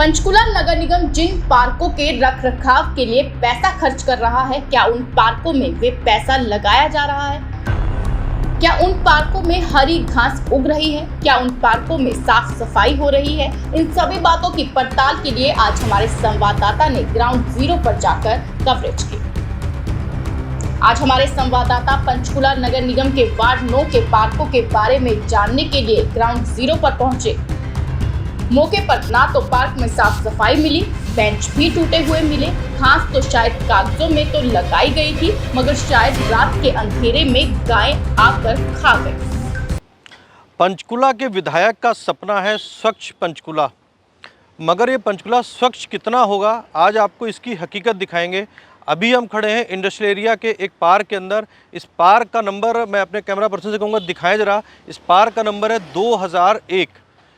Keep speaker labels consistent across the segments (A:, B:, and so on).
A: पंचकुला नगर निगम जिन पार्कों के रखरखाव के लिए पैसा खर्च कर रहा है, क्या उन पार्कों में वे पैसा लगाया जा रहा है? क्या उन पार्कों में हरी घास उग रही है? क्या उन पार्कों में साफ सफाई हो रही है? इन सभी बातों की पड़ताल के लिए आज हमारे संवाददाता ने ग्राउंड जीरो पर जाकर कवरेज की। आज हमारे संवाददाता पंचकुला नगर निगम के वार्ड 9 के पार्कों के बारे में जानने के लिए ग्राउंड जीरो पर पहुंचे। मौके पर ना तो पार्क में साफ सफाई मिली, बेंच भी टूटे हुए मिले, घास तो शायद कागजों में तो लगाई गई थी, मगर शायद रात के अंधेरे में गाय आकर खा गई।
B: पंचकुला के विधायक का सपना है स्वच्छ पंचकुला, मगर ये पंचकुला स्वच्छ कितना होगा, आज आपको इसकी हकीकत दिखाएंगे। अभी हम खड़े हैं इंडस्ट्रियल एरिया के एक पार्क के अंदर। इस पार्क का नंबर मैं अपने कैमरा पर्सन से कहूँगा दिखाएं जरा। इस पार्क का नंबर है 2001।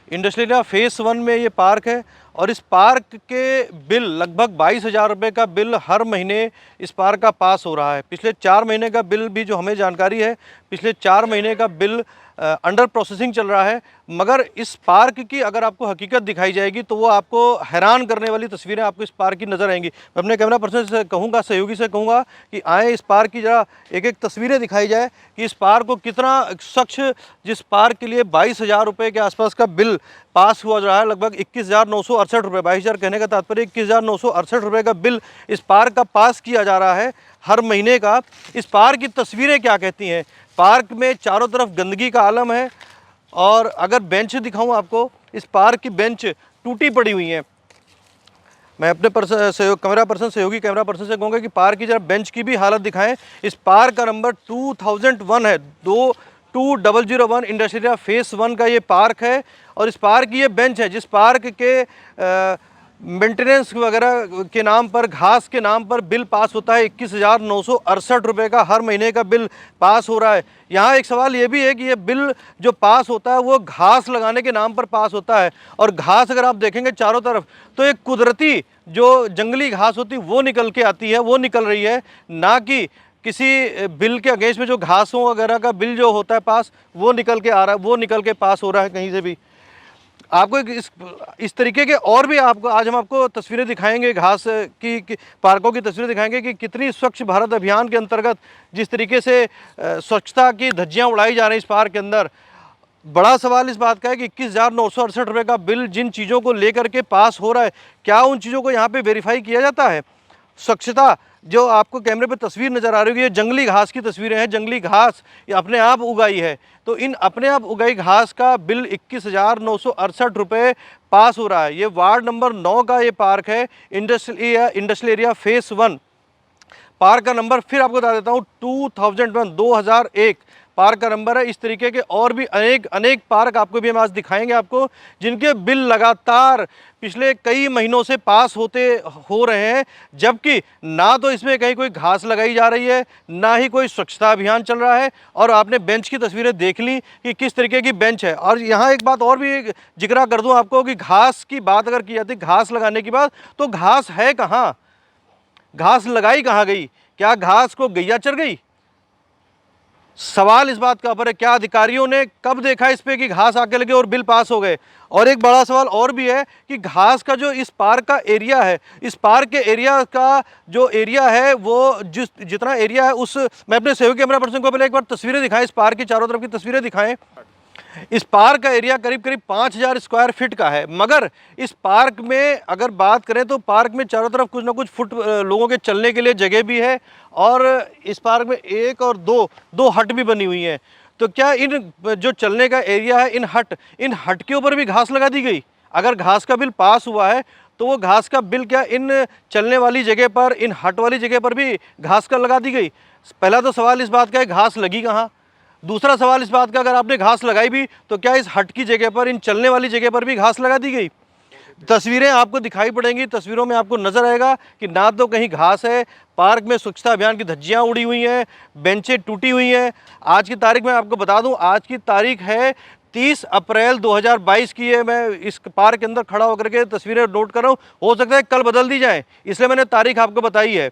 B: इंडस्ट्रियल एरिया फेस 1 में ये पार्क है और इस पार्क के बिल लगभग 22,000 रुपये का बिल हर महीने इस पार्क का पास हो रहा है। पिछले 4 महीने का बिल भी जो हमें जानकारी है, पिछले 4 महीने का बिल अंडर प्रोसेसिंग चल रहा है। मगर इस पार्क की अगर आपको हकीकत दिखाई जाएगी तो वो आपको हैरान करने वाली तस्वीरें आपको इस पार्क की नज़र आएंगी। मैं अपने कैमरा पर्सन से कहूँगा, सहयोगी से कहूँगा कि आए इस पार्क की जरा एक एक तस्वीरें दिखाई जाए कि इस पार्क को कितना स्वच्छ, जिस पार्क के लिए 22,000 रुपये के आसपास का बिल पास हुआ रहा है, लगभग 21,968 रुपये, 22,000 कहने का तात्पर्य 21,968 रुपये का बिल इस पार्क का पास किया जा रहा है हर महीने का। इस पार्क की तस्वीरें क्या कहती हैं? पार्क में चारों तरफ गंदगी का आलम है और अगर बेंच दिखाऊं आपको, इस पार्क की बेंच टूटी पड़ी हुई है। मैं अपने कैमरा पर्सन सहयोगी कैमरा पर्सन से कहूँगा कि पार्क की जरा बेंच की भी हालत दिखाएं। इस पार्क का नंबर 2001 है, 2001 इंडस्ट्रियल एरिया फेस 1 का ये पार्क है और इस पार्क की ये बेंच है जिस पार्क के मेंटेनेंस वगैरह के नाम पर, घास के नाम पर बिल पास होता है। 21,968 रुपये का हर महीने का बिल पास हो रहा है। यहाँ एक सवाल ये भी है कि ये बिल जो पास होता है वो घास लगाने के नाम पर पास होता है और घास अगर आप देखेंगे चारों तरफ तो एक कुदरती जो जंगली घास होती है वो निकल के आती है, वो निकल रही है, ना कि किसी बिल के अगेंस्ट में जो घासों वगैरह का बिल जो होता है पास वो निकल के आ रहा है, वो निकल के पास हो रहा है कहीं से भी। आपको इस तरीके के और भी आपको आज हम आपको तस्वीरें दिखाएंगे, घास की पार्कों की तस्वीरें दिखाएंगे कि कितनी स्वच्छ भारत अभियान के अंतर्गत जिस तरीके से स्वच्छता की धज्जियां उड़ाई जा रही हैं इस पार्क के अंदर। बड़ा सवाल इस बात का है कि 21,968 रुपये का बिल जिन चीज़ों को लेकर के पास हो रहा है, क्या उन चीज़ों को यहाँ पे वेरीफाई किया जाता है? स्वच्छता जो आपको कैमरे पे तस्वीर नज़र आ रही है, ये जंगली घास की तस्वीरें हैं। जंगली घास ये अपने आप उगाई है, तो इन अपने आप उगाई घास का बिल 21,968 रुपये पास हो रहा है। ये वार्ड नंबर 9 का ये पार्क है, इंडस्ट्रियल एरिया फेस 1। पार्क का नंबर फिर आपको बता देता हूँ, 2001 पार्क का नंबर है। इस तरीके के और भी अनेक पार्क आपको भी हम आज दिखाएंगे आपको, जिनके बिल लगातार पिछले कई महीनों से पास हो रहे हैं, जबकि ना तो इसमें कहीं कोई घास लगाई जा रही है, ना ही कोई स्वच्छता अभियान चल रहा है। और आपने बेंच की तस्वीरें देख ली कि किस तरीके की बेंच है। और यहाँ एक बात और भी जिक्र कर दूँ आपको कि घास की बात अगर की जाती, घास लगाने की बात, तो घास है कहाँ? घास लगाई कहाँ गई? क्या घास को गैया चर गई? सवाल इस बात का पर है, क्या अधिकारियों ने कब देखा इस पे कि घास आके लगे और बिल पास हो गए? और एक बड़ा सवाल और भी है कि घास का जो इस पार्क का एरिया है, इस पार्क के एरिया का जो एरिया है वो जितना एरिया है उस, मैं अपने सहयोगी कैमरा पर्सन को पहले एक बार तस्वीरें दिखाएं, इस पार्क की चारों तरफ की तस्वीरें दिखाएं। इस पार्क का एरिया करीब 5,000 स्क्वायर फीट का है, मगर इस पार्क में अगर बात करें तो पार्क में चारों तरफ कुछ ना कुछ फुट लोगों के चलने के लिए जगह भी है और इस पार्क में एक और दो हट भी बनी हुई हैं। तो क्या इन जो चलने का एरिया है, इन हट के ऊपर भी घास लगा दी गई? अगर घास का बिल पास हुआ है तो वो घास का बिल क्या इन चलने वाली जगह पर, इन हट वाली जगह पर भी घास का लगा दी गई? पहला तो सवाल इस बात का है, घास लगी कहाँ? दूसरा सवाल इस बात का, अगर आपने घास लगाई भी तो क्या इस हट की जगह पर, इन चलने वाली जगह पर भी घास लगा दी गई? तस्वीरें आपको दिखाई पड़ेंगी, तस्वीरों में आपको नजर आएगा कि ना तो कहीं घास है, पार्क में स्वच्छता अभियान की धज्जियां उड़ी हुई हैं, बेंचें टूटी हुई हैं। आज की तारीख में आपको बता दूं, आज की तारीख है 30 अप्रैल 2022 की है। मैं इस पार्क के अंदर खड़ा होकर के तस्वीरें नोट कर रहा हूँ, हो सकता है कल बदल दी जाए, इसलिए मैंने तारीख आपको बताई है।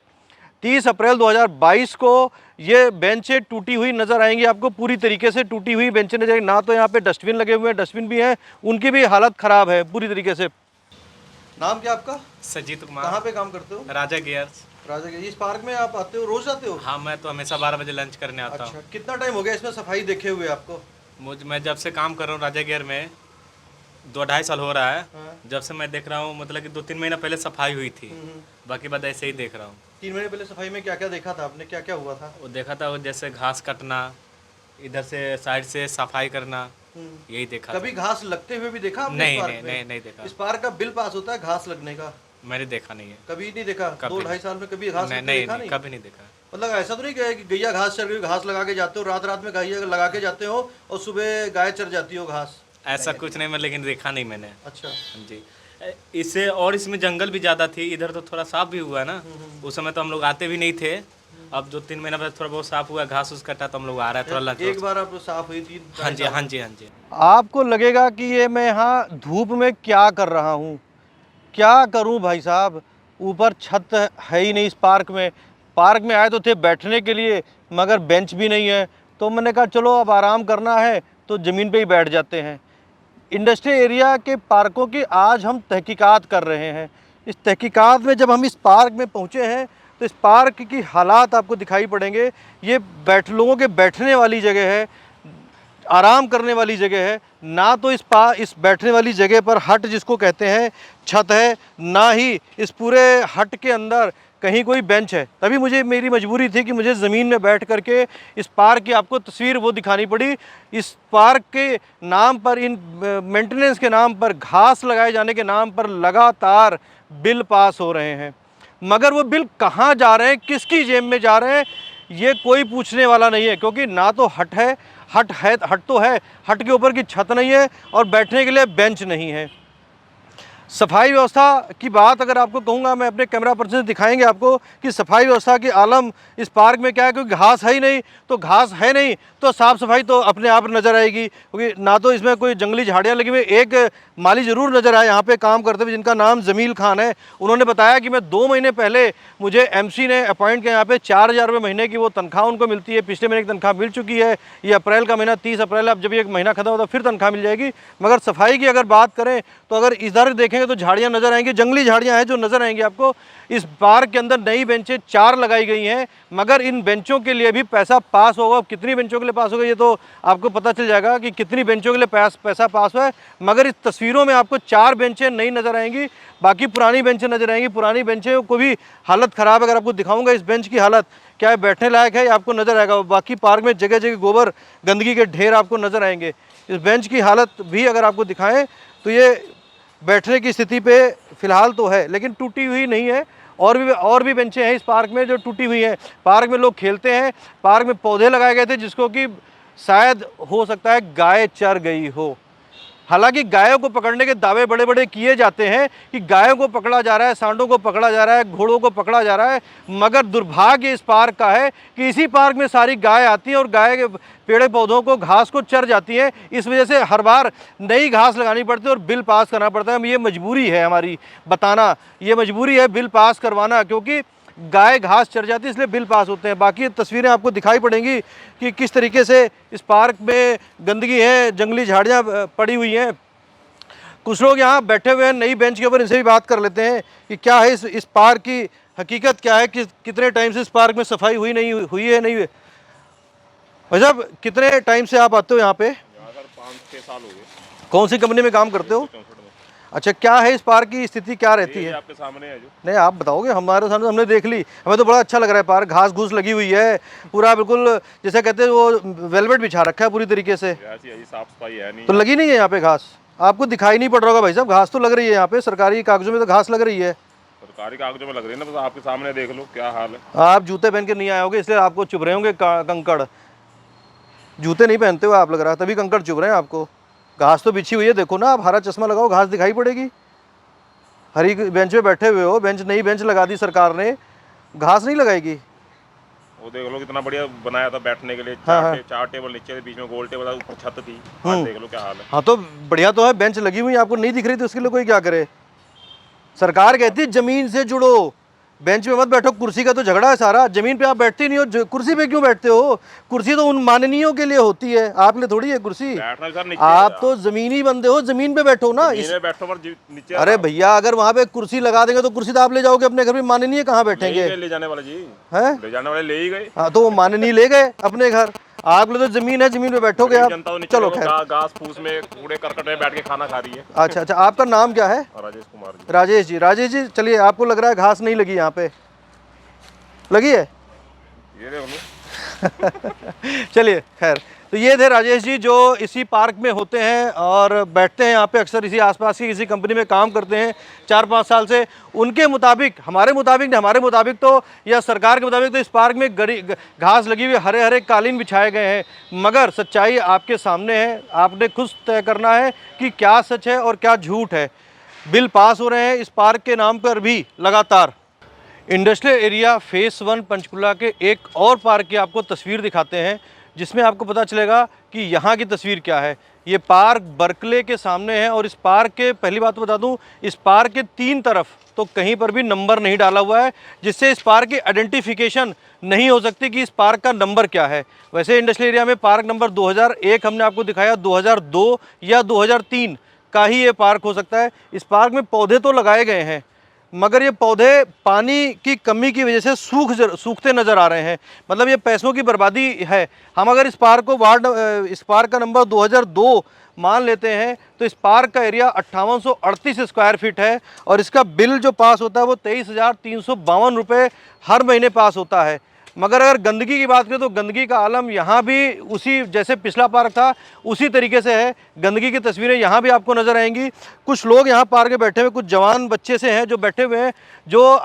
B: 30 अप्रैल 2022 को ये बेंचें टूटी हुई नज़र आएंगी आपको, पूरी तरीके से टूटी हुई बेंचें नजर आएंगी। ना तो यहाँ पे डस्टबिन लगे हुए हैं, डस्टबिन भी हैं, उनकी भी हालत ख़राब है पूरी तरीके से। नाम क्या आपका?
C: सजीत
B: कहाँ
C: कुमार,
B: पे काम करते हो?
C: राजा गियर्स।
B: राजा के इस पार्क में आप आते हो, रोज आते हो?
C: हाँ, मैं तो हमेशा 12 बजे लंच करने आता
B: अच्छा,
C: हूँ।
B: कितना टाइम हो गया इसमें सफाई देखे हुए आपको?
C: मैं जब से काम कर रहा हूँ राजा गियर में 2-2.5 साल हो रहा है।
B: हाँ।
C: जब से मैं देख रहा हूँ, मतलब कि 2-3 महीना पहले सफाई हुई थी, बाकी बाद ऐसे ही देख रहा हूँ।
B: 3 महीने पहले सफाई में क्या क्या देखा था आपने, क्या क्या हुआ था?
C: वो देखा था, वो जैसे घास कटना, इधर से साइड से सफाई करना, यही देखा था।
B: कभी घास लगते हुए भी देखा आपने
C: नहीं
B: इस पार्क
C: नहीं
B: में?
C: नहीं नहीं देखा,
B: इस पार्क का बिल पास होता है घास लगने का?
C: मैंने देखा नहीं है।
B: कभी नहीं देखा?
C: कभी
B: 2-2.5 साल में कभी घास
C: नहीं
B: लगते
C: नहीं
B: देखा
C: नहीं,
B: नहीं?
C: कभी नहीं देखा।
B: मतलब ऐसा तो नहीं कि गैया घास चर गई, घास लगा के जाते हो, रात रात में गैया लगा के जाते हो और सुबह गाय चर जाती हो घास?
C: ऐसा कुछ नहीं, मैं लेकिन देखा नहीं मैंने।
B: अच्छा।
C: जी, इससे और इसमें जंगल भी ज़्यादा थी, इधर तो थोड़ा साफ भी हुआ है ना। उस समय तो हम लोग आते भी नहीं थे, अब 2-3 महीना बाद थोड़ा बहुत साफ हुआ, घास उस कटा तो हम लोग आ रहे हैं थोड़ा लंच।
B: एक बार आप साफ हुई थी?
C: हाँ जी हाँ जी हाँ जी।
B: आपको लगेगा कि ये मैं यहाँ धूप में क्या कर रहा हूँ, क्या करूँ भाई साहब, ऊपर छत है ही नहीं इस पार्क में। पार्क में आए तो थे बैठने के लिए, मगर बेंच भी नहीं है, तो मैंने कहा चलो अब आराम करना है तो ज़मीन पे ही बैठ जाते हैं। इंडस्ट्रियल एरिया के पार्कों की आज हम तहकीकात कर रहे हैं। इस तहकीकात में जब हम इस पार्क में पहुँचे हैं तो इस पार्क की हालात आपको दिखाई पड़ेंगे। ये लोगों के बैठने वाली जगह है, आराम करने वाली जगह है, ना तो इस बैठने वाली जगह पर हट जिसको कहते हैं छत है, ना ही इस पूरे हट के अंदर कहीं कोई बेंच है। तभी मेरी मजबूरी थी कि मुझे ज़मीन में बैठ करके इस पार्क की आपको तस्वीर वो दिखानी पड़ी। इस पार्क के नाम पर, इन मेंटेनेंस के नाम पर, घास लगाए जाने के नाम पर लगातार बिल पास हो रहे हैं, मगर वो बिल कहाँ जा रहे हैं, किसकी जेब में जा रहे हैं, ये कोई पूछने वाला नहीं है। क्योंकि ना तो हट है, हट तो है, हट के ऊपर की छत नहीं है और बैठने के लिए बेंच नहीं है। सफाई व्यवस्था की बात अगर आपको कहूँगा, मैं अपने कैमरा पर्सन से दिखाएंगे आपको कि सफाई व्यवस्था की आलम इस पार्क में क्या है। क्योंकि घास है ही नहीं, तो घास है नहीं तो साफ़ सफाई तो अपने आप नज़र आएगी, क्योंकि ना तो इसमें कोई जंगली झाड़ियाँ लगी हुई। एक माली ज़रूर नज़र आए यहाँ पे काम करते हुए, जिनका नाम जमील खान है। उन्होंने बताया कि मैं 2 महीने पहले मुझे एमसी ने अपॉइंट किया, यहाँ पे 4,000 रुपये महीने की वो तनख्वाह उनको मिलती है। पिछले महीने की तनख्वाह मिल चुकी है, ये अप्रैल का महीना 30 अप्रैल, अब जब ये महीना खत्म होता फिर तनख्वाह मिल जाएगी। मगर सफाई की अगर बात करें तो अगर इधर देखेंगे तो झाड़ियाँ नज़र आएंगी, जंगली झाड़ियाँ हैं जो नज़र आएंगी आपको। इस पार्क के अंदर नई बेंचें 4 लगाई गई हैं, मगर इन बेंचों के लिए भी पैसा पास होगा। कितनी बेंचों के लिए पास होगा ये तो आपको पता चल जाएगा कि कितनी बेंचों के लिए पैसा पास हुआ है। मगर इस तस्वीरों में आपको 4 बेंचें नई नज़र आएंगी, बाकी पुरानी बेंचें नज़र आएंगी। पुरानी बेंचें को भी हालत ख़राब है, अगर आपको दिखाऊंगा इस बेंच की हालत क्या है, बैठने लायक है, ये आपको नज़र आएगा। बाकी पार्क में जगह जगह गोबर गंदगी के ढेर आपको नज़र आएंगे। इस बेंच की हालत भी अगर आपको दिखाएं तो ये बैठने की स्थिति पे फ़िलहाल तो है, लेकिन टूटी हुई नहीं है। और भी बेंचें हैं इस पार्क में जो टूटी हुई हैं। पार्क में लोग खेलते हैं, पार्क में पौधे लगाए गए थे जिसको कि शायद हो सकता है गाय चर गई हो। हालांकि गायों को पकड़ने के दावे बड़े बड़े किए जाते हैं कि गायों को पकड़ा जा रहा है, सांडों को पकड़ा जा रहा है, घोड़ों को पकड़ा जा रहा है, मगर दुर्भाग्य इस पार्क का है कि इसी पार्क में सारी गाय आती हैं और गाय के पेड़ पौधों को, घास को चर जाती हैं। इस वजह से हर बार नई घास लगानी पड़ती है और बिल पास करना पड़ता है। ये मजबूरी है हमारी बताना, ये मजबूरी है बिल पास करवाना, क्योंकि गाय घास चर जाती है इसलिए बिल पास होते हैं। बाकी तस्वीरें आपको दिखाई पड़ेंगी कि किस तरीके से इस पार्क में गंदगी है, जंगली झाड़ियाँ पड़ी हुई हैं। कुछ लोग यहाँ बैठे हुए हैं नई बेंच के ऊपर, इनसे भी बात कर लेते हैं कि क्या है इस पार्क की हकीकत क्या है, कि कितने टाइम से इस पार्क में सफाई हुई है नहीं हुई। भाई साहब, कितने टाइम से आप आते हो यहाँ पे?
D: 5-6 साल हो गए।
B: कौन सी कंपनी में काम करते हो? अच्छा, क्या है इस पार्क की स्थिति, क्या रहती है?
D: आपके सामने है जो।
B: नहीं, आप बताओगे, हमारे सामने हमने देख ली, हमें तो बड़ा अच्छा लग रहा है पार्क। घास घूस लगी हुई है, पूरा बिल्कुल जैसे कहते हैं वो वेलवेट बिछा रखा है पूरी तरीके से।
D: साफ सफाई है नहीं,
B: तो लगी नहीं है यहाँ पे घास? आपको दिखाई नहीं पड़ रहा होगा भाई साहब, घास तो लग रही है यहाँ पे, सरकारी कागजों में तो घास लग रही है।
D: सरकारी कागजों में लग रही है ना, बस आपके सामने देख लो क्या हाल है।
B: आप जूते पहन के नहीं आए होगे इसलिए आपको चुभ रहे होंगे कंकड़। जूते नहीं पहनते हो आप, लग रहा है, तभी कंकड़ चुभ रहे हैं आपको। घास तो बिछी हुई है, देखो ना, आप हरा चश्मा लगाओ, घास दिखाई पड़ेगी। हरी बेंच पे बैठे हुए हो, नई बेंच लगा दी सरकार ने, घास नहीं लगाएगी।
D: वो देख लो कितना बढ़िया बनाया था बैठने के लिए।
B: हाँ,
D: 4 टेबल नीचे, बीच में गोल टेबल, ऊपर छत थी। हाँ, देख लो क्या हाल है।
B: हाँ तो बढ़िया तो है, बेंच लगी हुई, आपको नहीं दिख रही तो उसके लिए कोई क्या करे। सरकार कहती है जमीन से जुड़ो, बेंच पे मत बैठो, कुर्सी का तो झगड़ा है सारा। जमीन पे आप बैठते ही नहीं हो, कुर्सी पे क्यों बैठते हो? कुर्सी तो उन माननीयों के लिए होती है, आप लिए थोड़ी है कुर्सी।
D: बैठना सर नीचे
B: आप तो जमीनी बंदे हो, जमीन पे बैठो ना।
D: नीचे बैठो पर नीचे।
B: अरे भैया, अगर वहाँ पे कुर्सी लगा देंगे तो कुर्सी तो आप ले जाओगे अपने घर में, माननीय कहाँ बैठेंगे?
D: ले जाने वाले जी
B: हैं?
D: ले जाने वाले ले ही गए।
B: हाँ, तो वो माननीय ले गए अपने घर, आप लोग तो जमीन है, जमीन पे बैठोगे आप।
D: जनता तो नीचे
B: चलो खैर,
D: घास फूस में कूड़े करकट में बैठ के खाना खा रही है।
B: अच्छा अच्छा, आपका नाम क्या है?
D: राजेश कुमार जी।
B: राजेश जी, राजेश जी चलिए, आपको लग रहा है घास नहीं लगी यहाँ पे, लगी है?
D: ये देख लो।
B: चलिए खैर, तो ये थे राजेश जी जो इसी पार्क में होते हैं और बैठते हैं यहाँ पे, अक्सर इसी आसपास की किसी कंपनी में काम करते हैं 4-5 साल से। उनके मुताबिक, हमारे मुताबिक तो, या सरकार के मुताबिक तो इस पार्क में घास लगी हुई, हरे हरे कालीन बिछाए गए हैं। मगर सच्चाई आपके सामने है, आपने खुद तय करना है कि क्या सच है और क्या झूठ है। बिल पास हो रहे हैं इस पार्क के नाम पर भी लगातार। इंडस्ट्रियल एरिया फेस 1 पंचकुला के एक और पार्क की आपको तस्वीर दिखाते हैं, जिसमें आपको पता चलेगा कि यहाँ की तस्वीर क्या है। ये पार्क बर्कले के सामने है और इस पार्क के, पहली बात तो बता दूं, इस पार्क के 3 तरफ तो कहीं पर भी नंबर नहीं डाला हुआ है, जिससे इस पार्क की आइडेंटिफिकेशन नहीं हो सकती कि इस पार्क का नंबर क्या है। वैसे इंडस्ट्रियल एरिया में पार्क नंबर 2001 हमने आपको दिखाया, 2002 या 2003 का ही ये पार्क हो सकता है। इस पार्क में पौधे तो लगाए गए हैं, मगर ये पौधे पानी की कमी की वजह से सूखते नज़र आ रहे हैं। मतलब ये पैसों की बर्बादी है। हम अगर इस पार्क को इस पार्क का नंबर 2002 मान लेते हैं तो इस पार्क का एरिया 5838 स्क्वायर फीट है और इसका बिल जो पास होता है वो 23,352 रुपये हर महीने पास होता है। मगर अगर गंदगी की बात करें तो गंदगी का आलम यहाँ भी उसी, जैसे पिछला पार्क था उसी तरीके से है। गंदगी की तस्वीरें यहाँ भी आपको नज़र आएंगी। कुछ लोग यहाँ पार्क में बैठे हुए, कुछ जवान बच्चे से हैं जो बैठे हुए हैं, जो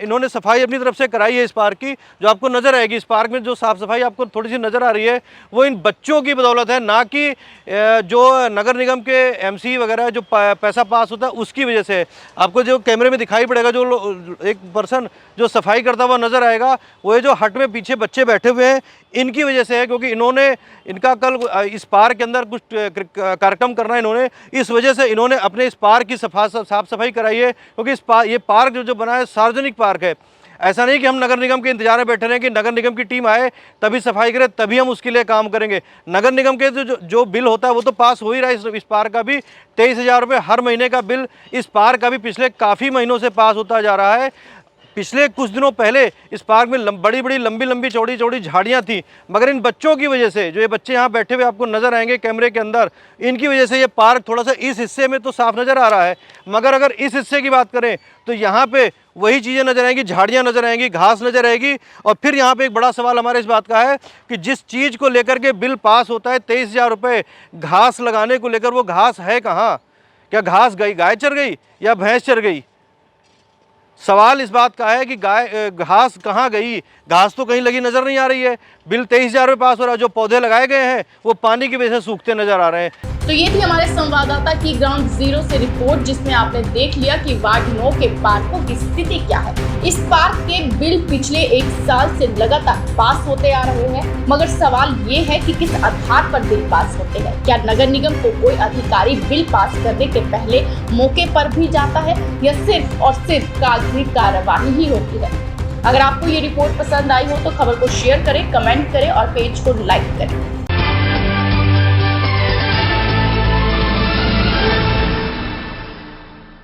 B: इन्होंने सफाई अपनी तरफ से कराई है इस पार्क की, जो आपको नज़र आएगी। इस पार्क में जो साफ़ सफाई आपको थोड़ी सी नज़र आ रही है वो इन बच्चों की बदौलत है, ना कि जो नगर निगम के MC वगैरह जो पैसा पास होता है उसकी वजह से। आपको जो कैमरे में दिखाई पड़ेगा, जो एक पर्सन जो सफाई करता हुआ नज़र आएगा, वो ये जो हट में पीछे बच्चे बैठे हुए हैं, इनकी वजह से है। क्योंकि इनका कल इस पार्क के अंदर कुछ कार्यक्रम करना है इन्होंने, इस वजह से इन्होंने अपने इस पार्क की साफ सफाई कराई है। क्योंकि ये पार्क जो बना है सार्वजनिक पार्क है। ऐसा नहीं कि हम नगर निगम के इंतजार में बैठे रहें कि नगर निगम की टीम आए तभी सफाई करे, तभी हम उसके लिए काम करेंगे। नगर निगम के जो बिल होता है वो तो पास हो ही रहा है। इस पार्क का भी 23,000 रुपये हर महीने का बिल इस पार्क का भी पिछले काफ़ी महीनों से पास होता जा रहा है। पिछले कुछ दिनों पहले इस पार्क में बड़ी बड़ी लंबी चौड़ी झाड़ियाँ थी, मगर इन बच्चों की वजह से, जो ये बच्चे यहाँ बैठे हुए आपको नज़र आएंगे कैमरे के अंदर, इनकी वजह से ये पार्क थोड़ा सा इस हिस्से में तो साफ नज़र आ रहा है। मगर अगर इस हिस्से की बात करें तो यहाँ पे वही चीज़ें नज़र आएंगी, झाड़ियाँ नज़र आएंगी, घास नज़र आएगी। और फिर यहाँ पे एक बड़ा सवाल हमारे इस बात का है कि जिस चीज़ को लेकर के बिल पास होता है 23,000 रुपये घास लगाने को लेकर, वो घास है कहाँ? क्या घास गई, गाय चर गई या भैंस चर गई? सवाल इस बात का है कि घास कहाँ गई? घास तो कहीं लगी नज़र नहीं आ रही है। बिल 23,000 रुपये पास हो रहा है, जो पौधे लगाए गए हैं वो पानी की वजह से सूखते नज़र आ रहे हैं।
A: तो ये थी हमारे संवाददाता की ग्राउंड जीरो से रिपोर्ट, जिसमें आपने देख लिया कि वार्ड 9 के पार्कों की स्थिति क्या है। इस पार्क के बिल पिछले 1 साल से लगातार पास होते आ रहे हैं, मगर सवाल ये है कि किस आधार पर बिल पास होते हैं। क्या नगर निगम को कोई अधिकारी बिल पास करने के पहले मौके पर भी जाता है या सिर्फ और सिर्फ कागजी कार्यवाही ही होती है? अगर आपको ये रिपोर्ट पसंद आई हो तो खबर को शेयर करें, कमेंट करें और पेज को लाइक करें।